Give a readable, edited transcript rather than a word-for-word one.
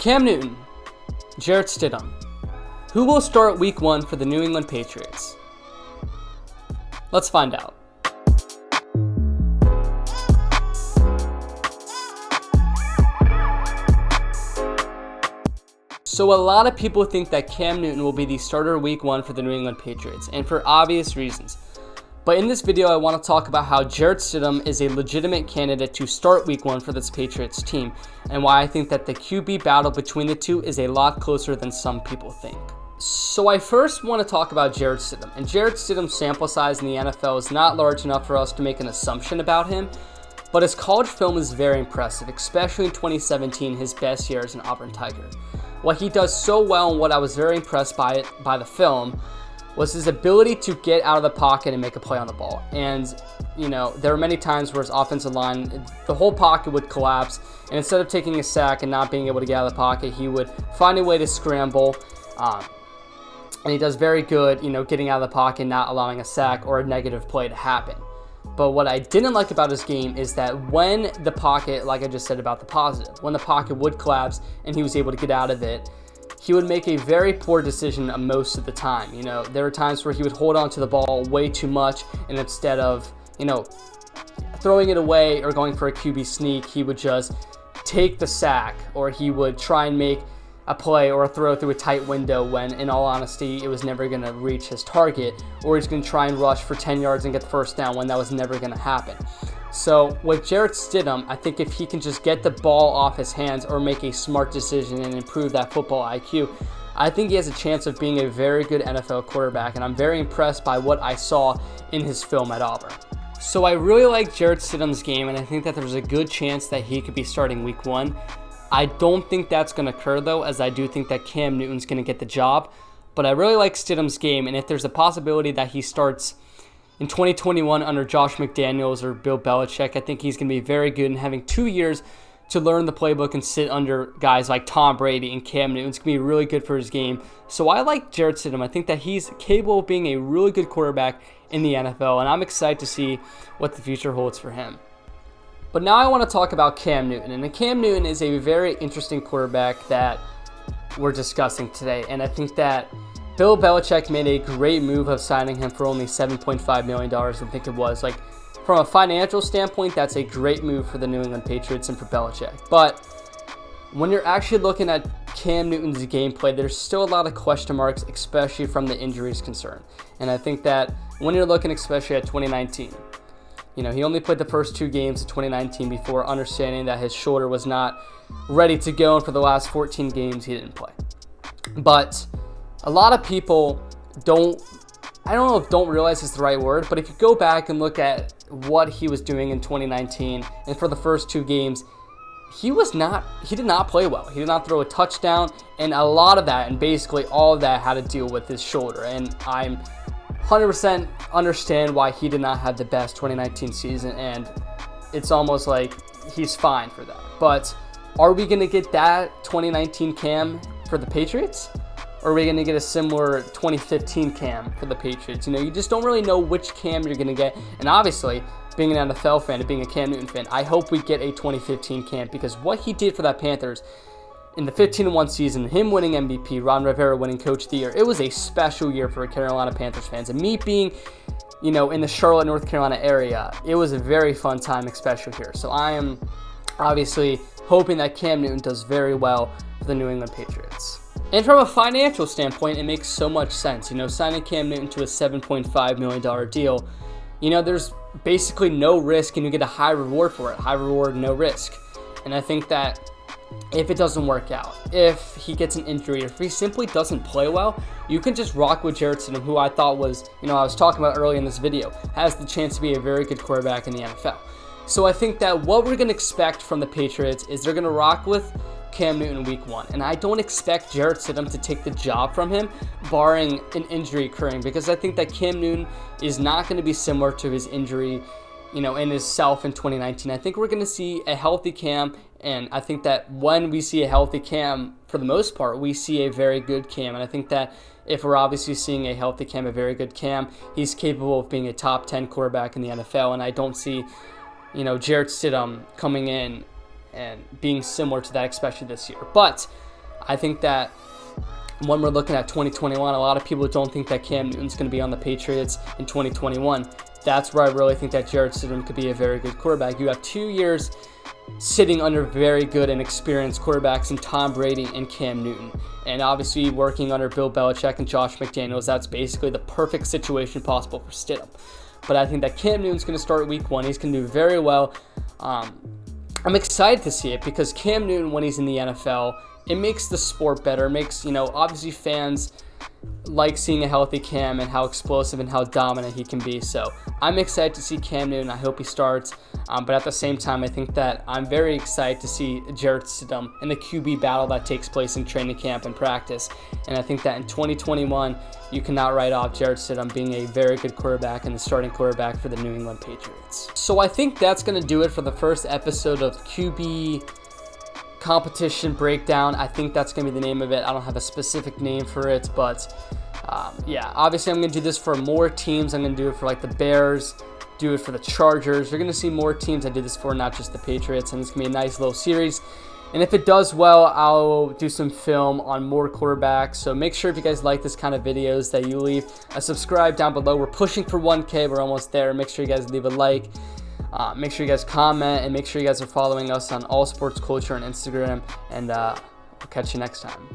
Cam Newton, Jarrett Stidham. Who will start week 1 for the New England Patriots? Let's find out. So a lot of people think that Cam Newton will be the starter week 1 for the New England Patriots, and for obvious reasons. But in this video, I want to talk about how Jarrett Stidham is a legitimate candidate to start week 1 for this Patriots team, and why I think that the QB battle between the two is a lot closer than some people think. So I first want to talk about Jarrett Stidham, and Jarrett Stidham's sample size in the NFL is not large enough for us to make an assumption about him, but his college film is very impressive, especially in 2017, his best year as an Auburn Tiger. What he does so well, and what I was very impressed by the film, was his ability to get out of the pocket and make a play on the ball. And, there were many times where his offensive line, the whole pocket would collapse, and instead of taking a sack and not being able to get out of the pocket, he would find a way to scramble. And he does very good, getting out of the pocket, not allowing a sack or a negative play to happen. But what I didn't like about his game is that when the pocket, like I just said about the positive, when the pocket would collapse and he was able to get out of it, he would make a very poor decision most of the time. There were times where he would hold on to the ball way too much, and instead of, throwing it away or going for a QB sneak, he would just take the sack, or he would try and make a play or a throw through a tight window when, in all honesty, it was never going to reach his target, or he's going to try and rush for 10 yards and get the first down when that was never going to happen. So with Jarrett Stidham, I think if he can just get the ball off his hands or make a smart decision and improve that football IQ, I think he has a chance of being a very good NFL quarterback, and I'm very impressed by what I saw in his film at Auburn. So I really like Jarrett Stidham's game, and I think that there's a good chance that he could be starting week 1. I don't think that's going to occur, though, as I do think that Cam Newton's going to get the job. But I really like Stidham's game, and if there's a possibility that he starts in 2021 under Josh McDaniels or Bill Belichick, I think he's going to be very good, and having 2 years to learn the playbook and sit under guys like Tom Brady and Cam Newton is going to be really good for his game. So I like Jarrett Stidham. I think that he's capable of being a really good quarterback in the NFL, and I'm excited to see what the future holds for him. But now I want to talk about Cam Newton, and Cam Newton is a very interesting quarterback that we're discussing today, and I think that Bill Belichick made a great move of signing him for only $7.5 million, I think it was. From a financial standpoint, that's a great move for the New England Patriots and for Belichick. But when you're actually looking at Cam Newton's gameplay, there's still a lot of question marks, especially from the injuries concern. And I think that when you're looking especially at 2019, he only played the first 2 games of 2019 before understanding that his shoulder was not ready to go, and for the last 14 games, he didn't play. But a lot of people don't realize is the right word, but if you go back and look at what he was doing in 2019, and for the first 2 games, he did not play well. He did not throw a touchdown, and a lot of that, and basically all of that, had to deal with his shoulder. And I'm 100% understand why he did not have the best 2019 season, and it's almost like he's fine for that. But are we going to get that 2019 Cam for the Patriots? Or are we going to get a similar 2015 Cam for the Patriots? You just don't really know which Cam you're going to get. And obviously, being an NFL fan and being a Cam Newton fan, I hope we get a 2015 Cam, because what he did for that Panthers in the 15-1 season, him winning MVP, Ron Rivera winning Coach of the Year, it was a special year for Carolina Panthers fans. And me being, in the Charlotte, North Carolina area, it was a very fun time, especially here. So I am obviously hoping that Cam Newton does very well for the New England Patriots. And from a financial standpoint, it makes so much sense. Signing Cam Newton to a $7.5 million deal, there's basically no risk, and you get a high reward for it. High reward, no risk. And I think that if it doesn't work out, if he gets an injury, or if he simply doesn't play well, you can just rock with Jarrett Stidham, who I thought was, I was talking about earlier in this video, has the chance to be a very good quarterback in the NFL. So I think that what we're going to expect from the Patriots is they're going to rock with Cam Newton week 1. And I don't expect Jarrett Stidham to take the job from him, barring an injury occurring, because I think that Cam Newton is not going to be similar to his injury, in himself in 2019. I think we're going to see a healthy Cam, and I think that when we see a healthy Cam, for the most part, we see a very good Cam. And I think that if we're obviously seeing a healthy Cam, a very good Cam, he's capable of being a top 10 quarterback in the NFL, and I don't see, Jarrett Stidham coming in and being similar to that, especially this year. But I think that when we're looking at 2021, a lot of people don't think that Cam Newton's going to be on the Patriots in 2021. That's where I really think that Jarrett Stidham could be a very good quarterback. You have 2 years sitting under very good and experienced quarterbacks in Tom Brady and Cam Newton. And obviously working under Bill Belichick and Josh McDaniels, that's basically the perfect situation possible for Stidham. But I think that Cam Newton's going to start week 1. He's going to do very well. I'm excited to see it because Cam Newton, when he's in the NFL, it makes the sport better. It makes, obviously fans like seeing a healthy Cam and how explosive and how dominant he can be. So I'm excited to see Cam Newton. I hope he starts. But at the same time, I think that I'm very excited to see Jarrett Stidham in the QB battle that takes place in training camp and practice. And I think that in 2021, you cannot write off Jarrett Stidham being a very good quarterback and the starting quarterback for the New England Patriots. So I think that's going to do it for the first episode of QB competition breakdown. I think that's going to be the name of it. I don't have a specific name for it, but yeah, obviously I'm going to do this for more teams. I'm going to do it for like the Bears, do it for the Chargers. You're going to see more teams I do this for, not just the Patriots, and it's going to be a nice little series. And if it does well, I'll do some film on more quarterbacks. So make sure if you guys like this kind of videos that you leave a subscribe down below. We're pushing for 1K. We're almost there. Make sure you guys leave a like. Make sure you guys comment, and make sure you guys are following us on All Sports Culture on Instagram. And we'll catch you next time.